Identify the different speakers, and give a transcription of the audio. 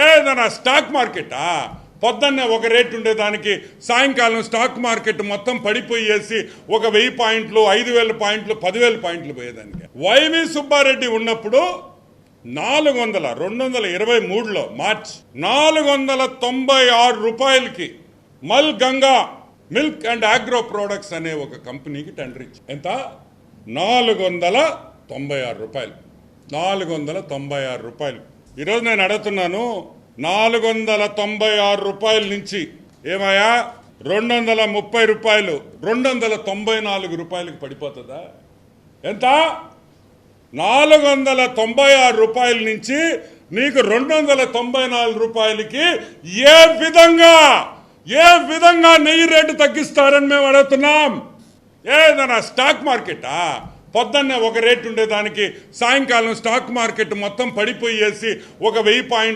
Speaker 1: ఏదైనా స్టాక్ మార్కెటా? పొద్దున్నే ఒక రేటు ఉండేదానికి సాయంకాలం స్టాక్ మార్కెట్ మొత్తం పడిపోయేసి 1000 పాయింట్లు, 5000 పాయింట్లు, 10,000 పాయింట్లు పోయేదానికి. వైవి సుబ్బారెడ్డి ఉన్నప్పుడు 2023లో మార్చ్ 496 రూపాయలకి మల్ Ganga milk and agro products అనే ఒక కంపెనీకి టెండర్ ఇచ్చి ఎంత 496 రూపాయలు. 496 రూపాయలు. ఈరోజు నేను అడుగుతున్నాను, 496 రూపాయల నుంచి ఏమయ్యా 230 రూపాయలు, 294 రూపాయలకి పడిపోతుందా? ఎంత? 496 రూపాయల నుంచి నీకు 294 రూపాయలకి ఏ విధంగా నెయ్యి రేటు తగ్గిస్తారని మేము అడుగుతున్నాం. ఏదైనా స్టాక్ మార్కెటా? పొద్దున్నే ఒక రేటు ఉండేదానికి సాయంకాలం స్టాక్ మార్కెట్ మొత్తం పడిపోయేసి 1000 పాయింట్లు,